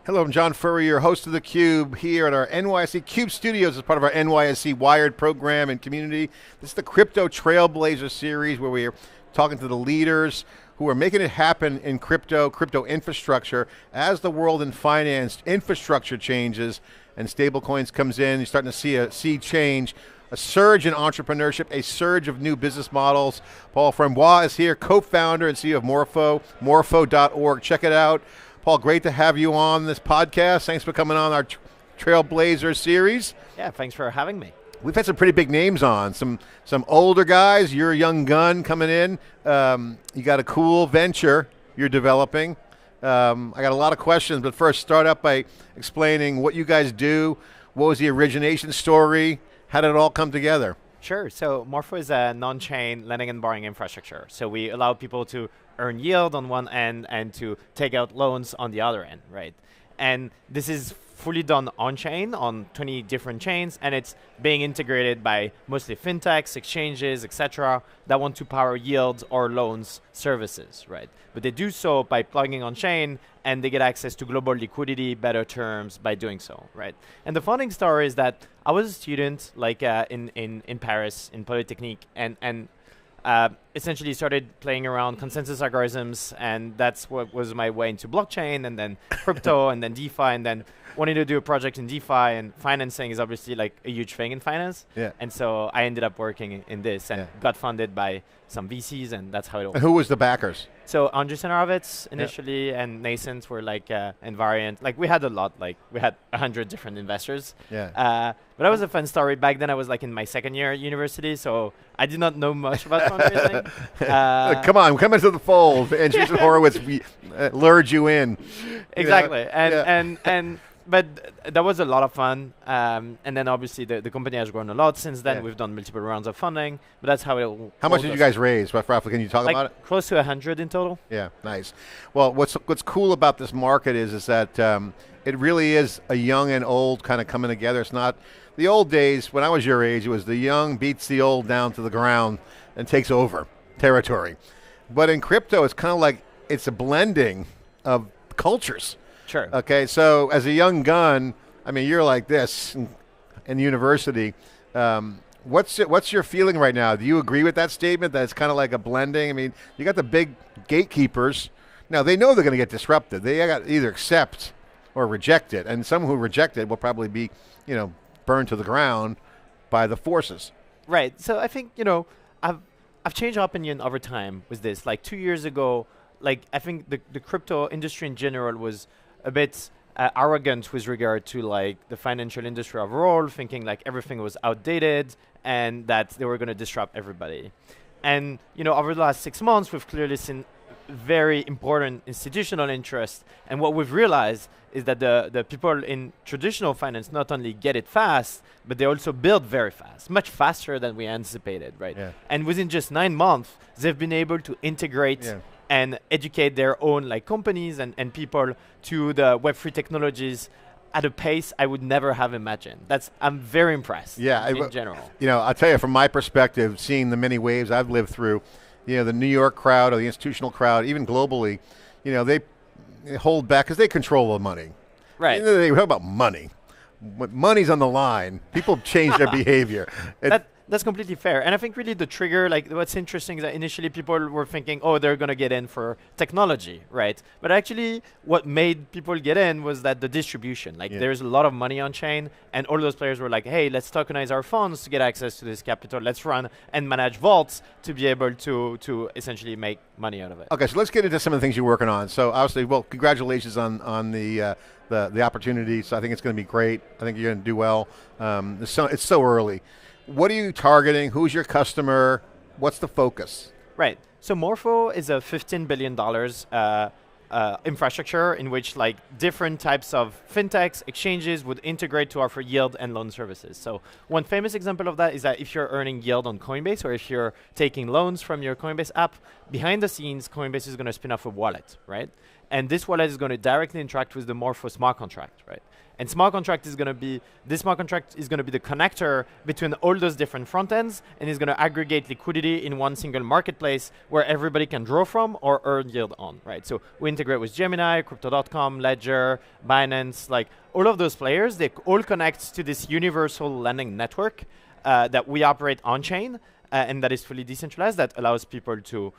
Hello, I'm John Furrier, your host of theCUBE, here at our NYSE CUBE Studios as part of our NYSE Wired program and community. This is the Crypto Trailblazer series where we are talking to the leaders who are making it happen in crypto infrastructure as the world in finance infrastructure changes and stablecoins comes in. You're starting to see a sea change, a surge in entrepreneurship, a surge of new business models. Paul Frambot is here, co-founder and CEO of Morpho, morpho.org. Check it out. Paul, great to have you on this podcast. Thanks for coming on our Trailblazer series. Yeah, thanks for having me. We've had some pretty big names on, some older guys. You're a young gun coming in. You got a cool venture you're developing. I got a lot of questions, but first start up by explaining what you guys do. What was the origination story? How did it all come together? Sure, so Morpho is a non-chain lending and borrowing infrastructure. So we allow people to earn yield on one end and to take out loans on the other end, right? And this is fully done on-chain on 20 different chains, and it's being integrated by mostly fintechs, exchanges, etc., that want to power yields or loans services, right? But they do so by plugging on-chain, and they get access to global liquidity, better terms by doing so, right? And the founding story is that I was a student, like in Paris, in Polytechnique, and essentially started playing around consensus algorithms, and that's what was my way into blockchain, and then crypto, and then DeFi, and then wanting to do a project in DeFi, and financing is obviously like a huge thing in finance. Yeah. And so I ended up working in this and got funded by some VCs, and that's how it all. And who was the backers? So Andreessen Horowitz initially, and Nascent were like Invariant. Like we had a lot, like we had 100 different investors. Yeah. But that was a fun story. Back then I was like in my second year at university, so I did not know much about fundraising. Come on, come into the fold. Andreessen Horowitz lured you in. Exactly, but that was a lot of fun. And then obviously the company has grown a lot since then. We've done multiple rounds of funding, but that's how it all. How much did you guys raise? Roughly, can you talk about it? Close to 100 in total. Yeah, nice. Well, what's cool about this market is that it really is a young and old kind of coming together. It's not the old days when I was your age. It was the young beats the old down to the ground and takes over territory. But in crypto, it's kind of like it's a blending of cultures. Sure. Okay, so as a young gun, I mean, you're like this in university. What's your feeling right now? Do you agree with that statement that it's kind of like a blending? I mean, you got the big gatekeepers. Now, they know they're going to get disrupted. They got to either accept or reject it. And some who reject it will probably be, burned to the ground by the forces. Right. So I think, I've changed my opinion over time with this. Like 2 years ago, I think the crypto industry in general was a bit arrogant with regard to the financial industry overall, thinking everything was outdated and that they were going to disrupt everybody. And over the last 6 months, we've clearly seen very important institutional interest. And what we've realized is that the people in traditional finance not only get it fast, but they also build very fast, much faster than we anticipated, right? Yeah. And within just 9 months, they've been able to integrate and educate their own companies and people to the Web3 technologies at a pace I would never have imagined. I'm very impressed. Yeah, in general. I'll tell you from my perspective, seeing the many waves I've lived through, the New York crowd or the institutional crowd, even globally, they hold back because they control the money. Right. They talk about money. When money's on the line, people change their behavior. That's completely fair. And I think really the trigger, what's interesting is that initially people were thinking, oh, they're going to get in for technology, right? But actually what made people get in was that the distribution. There's a lot of money on chain, and all those players were like, hey, let's tokenize our funds to get access to this capital. Let's run and manage vaults to be able to essentially make money out of it. Okay, so let's get into some of the things you're working on. So obviously, well, congratulations on the opportunities. I think it's going to be great. I think you're going to do well. It's so early. What are you targeting? Who's your customer? What's the focus? Right. So Morpho is a $15 billion infrastructure in which different types of fintechs, exchanges would integrate to offer yield and loan services. So one famous example of that is that if you're earning yield on Coinbase or if you're taking loans from your Coinbase app, behind the scenes, Coinbase is going to spin off a wallet, right? and this wallet is going to directly interact with the Morpho smart contract, right? And smart contract is going to be, this smart contract is going to be the connector between all those different front ends, and is going to aggregate liquidity in one single marketplace where everybody can draw from or earn yield on, right? So we integrate with Gemini, Crypto.com, Ledger, Binance, like all of those players, they all connect to this universal lending network that we operate on-chain, and that is fully decentralized, that allows people to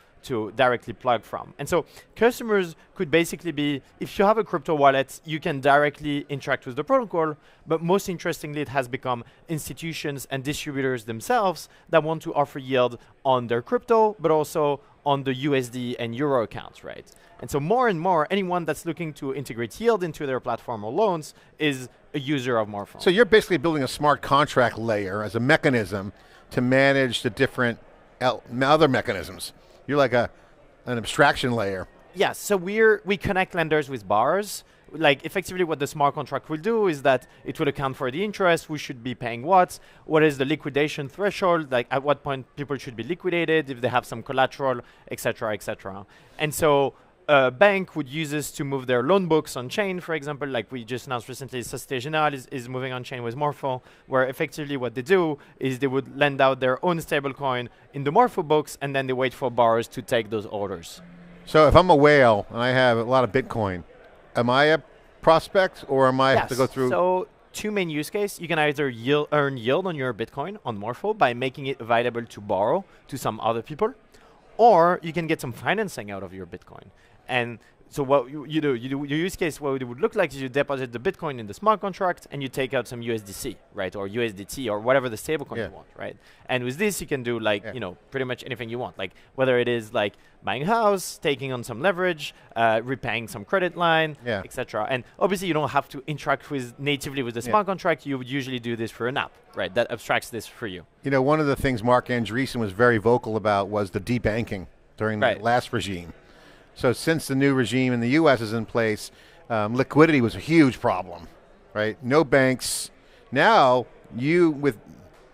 directly plug from. And so customers could basically be, if you have a crypto wallet, you can directly interact with the protocol, but most interestingly, it has become institutions and distributors themselves that want to offer yield on their crypto, but also on the USD and Euro accounts, right? And so more and more, anyone that's looking to integrate yield into their platform or loans is a user of Morpho. So you're basically building a smart contract layer as a mechanism to manage the different other mechanisms. You're like an abstraction layer. Yes, so we connect lenders with borrowers. Like effectively what the smart contract will do is that it will account for the interest, who should be paying what is the liquidation threshold, like at what point people should be liquidated, if they have some collateral, et cetera, et cetera. And so a bank would use this to move their loan books on chain, for example, like we just announced recently, Société Générale is moving on chain with Morpho, where effectively what they do is they would lend out their own stablecoin in the Morpho books, and then they wait for borrowers to take those orders. So if I'm a whale and I have a lot of Bitcoin, am I a prospect or am I have to go through? So two main use cases. You can either earn yield on your Bitcoin on Morpho by making it available to borrow to some other people, or you can get some financing out of your Bitcoin. And so what you do, your use case, what it would look like is you deposit the Bitcoin in the smart contract and you take out some USDC, right? Or USDT or whatever the stablecoin you want, right? And with this, you can do like, pretty much anything you want. Like whether it is like buying a house, taking on some leverage, repaying some credit line, etc. And obviously you don't have to interact natively with the smart contract. You would usually do this for an app, right? That abstracts this for you. You know, one of the things Mark Andreessen was very vocal about was the debanking during the last regime. So since the new regime in the U.S. is in place, liquidity was a huge problem, right? No banks. Now, with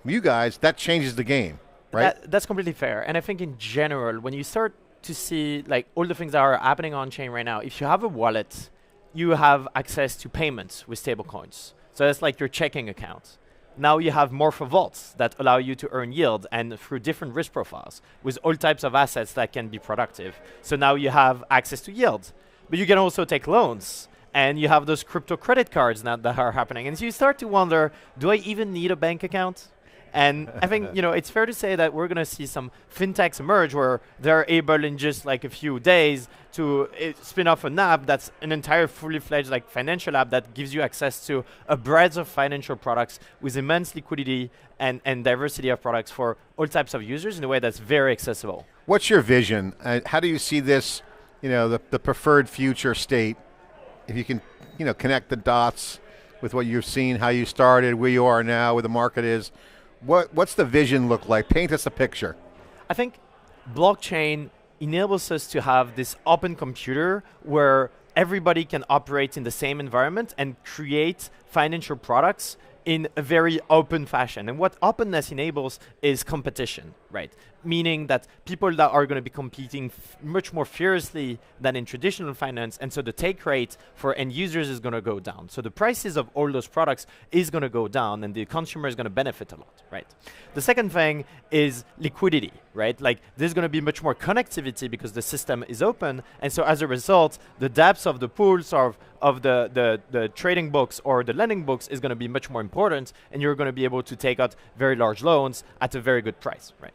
you guys, that changes the game, right? That's completely fair. And I think in general, when you start to see like all the things that are happening on chain right now, if you have a wallet, you have access to payments with stablecoins. So that's like your checking account. Now you have Morpho vaults that allow you to earn yield and through different risk profiles with all types of assets that can be productive. So now you have access to yield, but you can also take loans, and you have those crypto credit cards now that are happening. And so you start to wonder, do I even need a bank account? And I think it's fair to say that we're going to see some fintechs emerge where they're able in just like a few days to spin off an app that's an entire fully fledged like financial app that gives you access to a breadth of financial products with immense liquidity and diversity of products for all types of users in a way that's very accessible. What's your vision? How do you see this, the preferred future state? If you can, connect the dots with what you've seen, how you started, where you are now, where the market is. What's the vision look like? Paint us a picture. I think blockchain enables us to have this open computer where everybody can operate in the same environment and create financial products in a very open fashion. And what openness enables is competition, right? Meaning that people that are going to be competing much more fiercely than in traditional finance, and so the take rate for end users is going to go down. So the prices of all those products is going to go down, and the consumer is going to benefit a lot, right? The second thing is liquidity, right? Like there's going to be much more connectivity because the system is open, and so as a result, the depths of the pools of the trading books or the lending books is going to be much more important, and you're going to be able to take out very large loans at a very good price, right?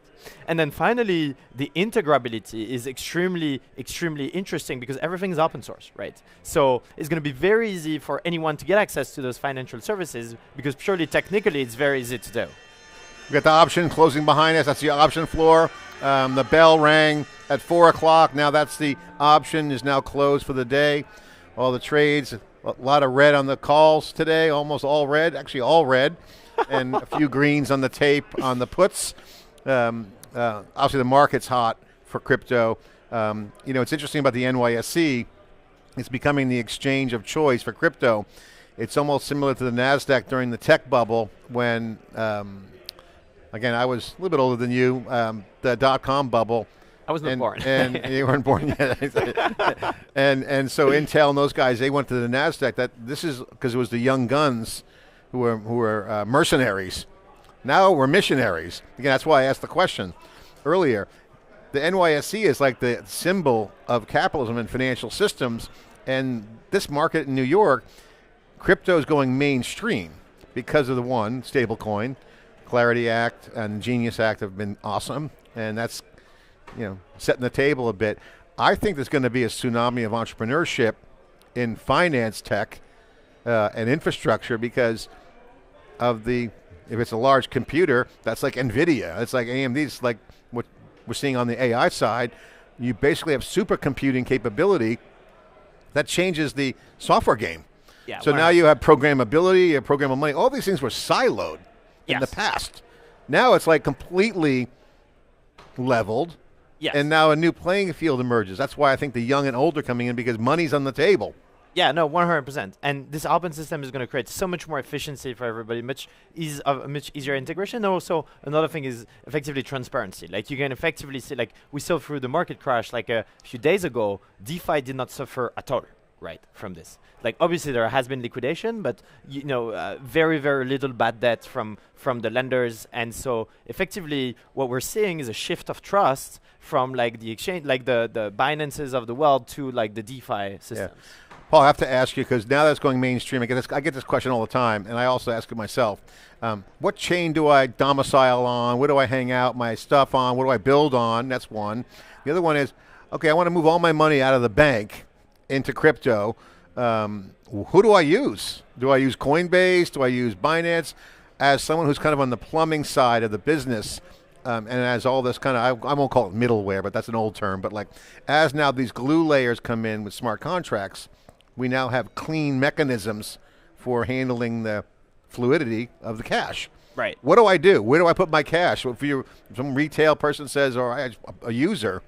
And then finally, the integrability is extremely, extremely interesting because everything is open source, right? So it's going to be very easy for anyone to get access to those financial services because purely technically, it's very easy to do. We got the option closing behind us. That's the option floor. The bell rang at 4 o'clock. Now that's the option is now closed for the day. All the trades, a lot of red on the calls today, almost all red, actually all red, and a few greens on the tape on the puts. Obviously the market's hot for crypto. It's interesting about the NYSE. It's becoming the exchange of choice for crypto. It's almost similar to the NASDAQ during the tech bubble when, again, I was a little bit older than you, the dot-com bubble. I was not born. And you weren't born yet. and so Intel and those guys, they went to the NASDAQ. This is because it was the young guns who were mercenaries. Now we're missionaries. Again, that's why I asked the question earlier. The NYSE is like the symbol of capitalism and financial systems. And this market in New York, crypto is going mainstream because of the stablecoin, Clarity Act and Genius Act have been awesome. And that's, setting the table a bit. I think there's going to be a tsunami of entrepreneurship in finance tech and infrastructure because of if it's a large computer, that's like NVIDIA. It's like AMD. It's like what we're seeing on the AI side. You basically have supercomputing capability that changes the software game. Yeah, so now you have programmability, you have programmable money. All these things were siloed in the past. Now it's like completely leveled. Yes. And now a new playing field emerges. That's why I think the young and old are coming in because money's on the table. Yeah, no, 100%. And this open system is going to create so much more efficiency for everybody, much easier integration. And also, another thing is effectively transparency. Like, you can effectively see, like, we saw through the market crash, like, a few days ago, DeFi did not suffer at all, right, from this. Like, obviously, there has been liquidation, but, very, very little bad debt from the lenders. And so, effectively, what we're seeing is a shift of trust from, like, the exchange, like, the Binances of the world to, like, the DeFi systems. Yeah. Paul, I have to ask you, because now that's going mainstream, I get this question all the time, and I also ask it myself. What chain do I domicile on? What do I hang out my stuff on? What do I build on? That's one. The other one is, okay, I want to move all my money out of the bank into crypto. Who do I use? Do I use Coinbase? Do I use Binance? As someone who's kind of on the plumbing side of the business, and as all this kind of, I won't call it middleware, but that's an old term, but like as now these glue layers come in with smart contracts, we now have clean mechanisms for handling the fluidity of the cash. Right. What do I do? Where do I put my cash? If some retail person says, or a user,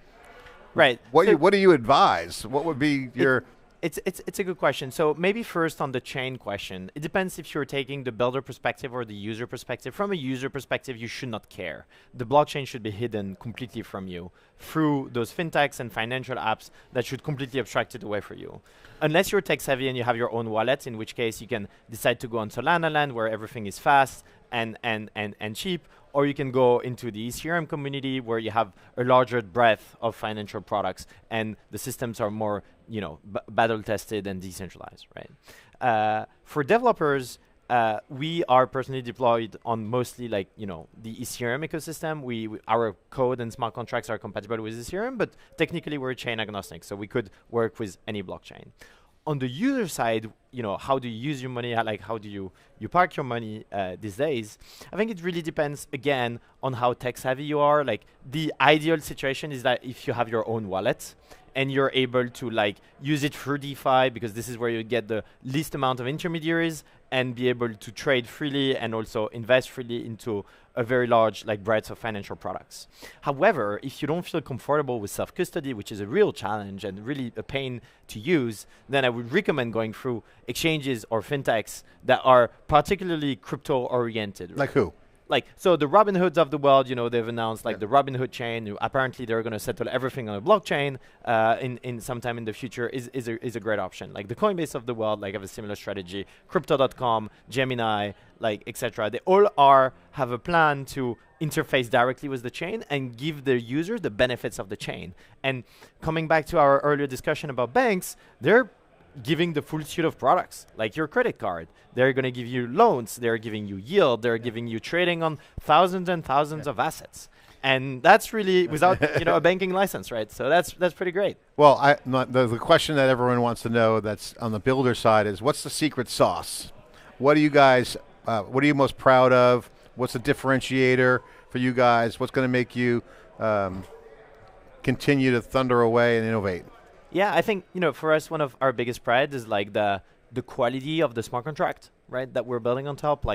right? What do you advise? What would be your... It's a good question. So maybe first on the chain question, it depends if you're taking the builder perspective or the user perspective. From a user perspective, you should not care. The blockchain should be hidden completely from you through those fintechs and financial apps that should completely abstract it away for you. Unless you're tech savvy and you have your own wallet, in which case you can decide to go on Solana land where everything is fast and cheap, or you can go into the Ethereum community where you have a larger breadth of financial products and the systems are more, battle tested and decentralized, right? For developers, we are personally deployed on mostly the Ethereum ecosystem. Our code and smart contracts are compatible with Ethereum, but technically we're chain agnostic, so we could work with any blockchain. On the user side, how do you use your money? How do you park your money these days? I think it really depends, again, on how tech savvy you are. Like, the ideal situation is that if you have your own wallet and you're able to use it through DeFi, because this is where you get the least amount of intermediaries and be able to trade freely and also invest freely into a very large breadth of financial products. However, if you don't feel comfortable with self-custody, which is a real challenge and really a pain to use, then I would recommend going through exchanges or fintechs that are particularly crypto-oriented. Like who? So the Robinhoods of the world, they've announced the Robinhood chain. Apparently, they're going to settle everything on a blockchain in sometime in the future. Is a great option. Like the Coinbase of the world, have a similar strategy. Crypto.com, Gemini, etc. They all have a plan to interface directly with the chain and give the user the benefits of the chain. And coming back to our earlier discussion about banks, they're giving the full suite of products, like your credit card. They're going to give you loans. They're giving you yield. They're giving you trading on thousands and thousands of assets. And that's really without a banking license, right? So that's pretty great. Well, the question that everyone wants to know that's on the builder side is, what's the secret sauce? What do you guys, what are you most proud of? What's the differentiator for you guys? What's going to make you continue to thunder away and innovate? Yeah, I think, for us, one of our biggest pride is the quality of the smart contract, right, that we're building on top.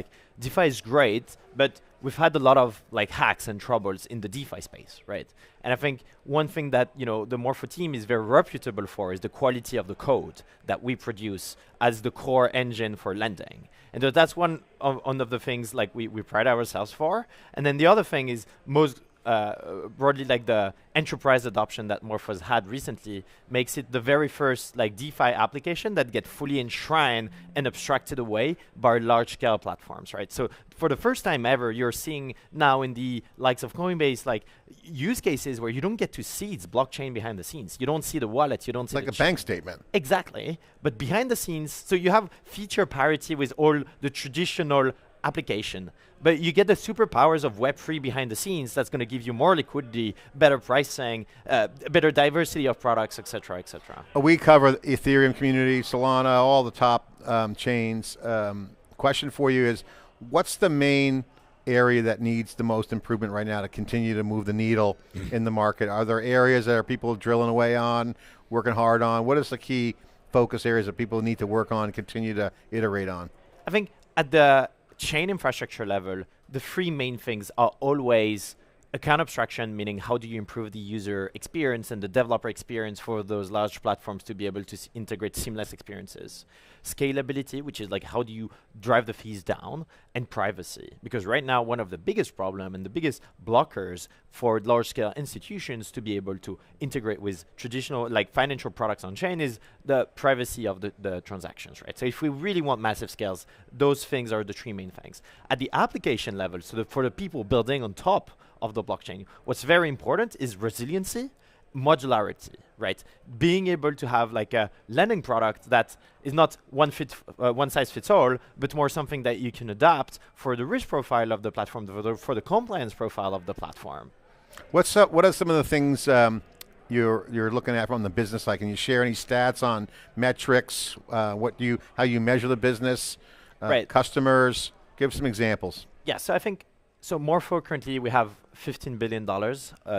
DeFi is great, but we've had a lot of hacks and troubles in the DeFi space, right? And I think one thing that, the Morpho team is very reputable for is the quality of the code that we produce as the core engine for lending. And so that's one of the things we pride ourselves for. And then the other thing is broadly like the enterprise adoption that Morpho's had recently makes it the very first like DeFi application that get fully enshrined and abstracted away by large-scale platforms, right? So for the first time ever, you're seeing now in the likes of Coinbase like use cases where you don't get to see its blockchain behind the scenes. You don't see the wallet. You don't see like a bank statement. Exactly, but behind the scenes, so you have feature parity with all the traditional application, but you get the superpowers of Web3 behind the scenes that's going to give you more liquidity, better pricing, better diversity of products, et cetera, et cetera. We cover the Ethereum community, Solana, all the top chains. Question for you is, what's the main area that needs the most improvement right now to continue to move the needle in the market? Are there areas that are people drilling away on, working hard on? What is the key focus areas that people need to work on, continue to iterate on? I think at the chain infrastructure level, the three main things are always account abstraction, meaning how do you improve the user experience and the developer experience for those large platforms to be able to integrate seamless experiences. Scalability, which is like how do you drive the fees down, and privacy. Because right now, one of the biggest problem and the biggest blockers for large scale institutions to be able to integrate with traditional like financial products on chain is the privacy of the transactions, right? So if we really want massive scales, those things are the three main things. At the application level, so for the people building on top of the blockchain, what's very important is resiliency, modularity, right? Being able to have like a lending product that is not one size fits all, but more something that you can adapt for the risk profile of the platform, for the compliance profile of the platform. What are some of the things you're looking at from the business side? Can you share any stats on metrics? How you measure the business, right. Customers? Give some examples. Yeah, so I think Morpho currently we have $15 billion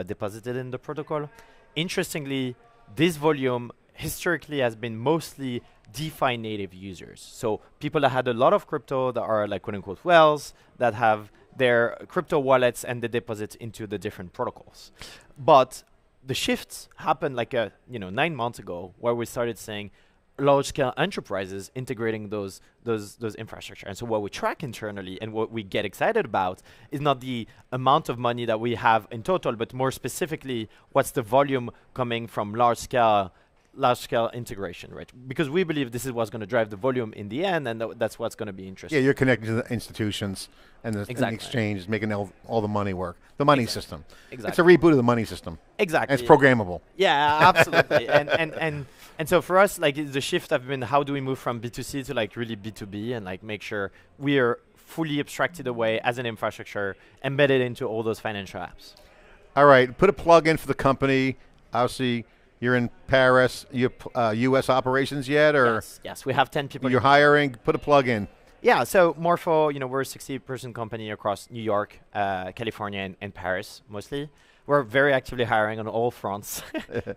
deposited in the protocol. Interestingly, this volume historically has been mostly DeFi native users. So people that had a lot of crypto that are like quote unquote whales that have their crypto wallets and they deposit into the different protocols. But the shifts happened like 9 months ago where we started saying large-scale enterprises integrating those infrastructure. And so what we track internally and what we get excited about is not the amount of money that we have in total, but more specifically, what's the volume coming from large-scale integration, right? Because we believe this is what's going to drive the volume in the end, and that's what's going to be interesting. Yeah, you're connected to the institutions and the, and the exchange, making all the money work. The money system. Exactly. It's a reboot of the money system. Exactly. And it's programmable. Yeah, absolutely. And so for us, like the shift have been how do we move from B2C to like really B2B and like make sure we are fully abstracted away as an infrastructure, embedded into all those financial apps. All right, put a plug in for the company. Obviously, you're in Paris. You have U.S. operations yet, or yes, we have 10 people. You're hiring. Put a plug in. Yeah, so Morpho, we're a 60-person company across New York, California, and Paris mostly. We're very actively hiring on all fronts,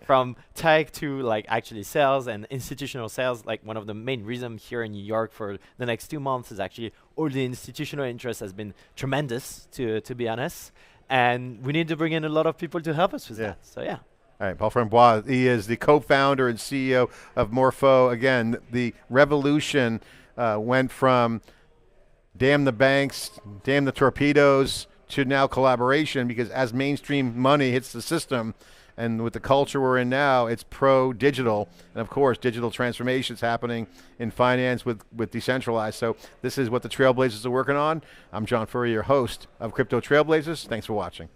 from tech to like actually sales and institutional sales. Like one of the main reasons here in New York for the next 2 months is actually all the institutional interest has been tremendous, to be honest. And we need to bring in a lot of people to help us with that. So yeah. All right, Paul Frambot, he is the co-founder and CEO of Morpho. Again, the revolution went from damn the banks, damn the torpedoes, to now collaboration, because as mainstream money hits the system, and with the culture we're in now, it's pro-digital. And of course, digital transformation is happening in finance with decentralized. So this is what the Trailblazers are working on. I'm John Furrier, your host of Crypto Trailblazers. Thanks for watching.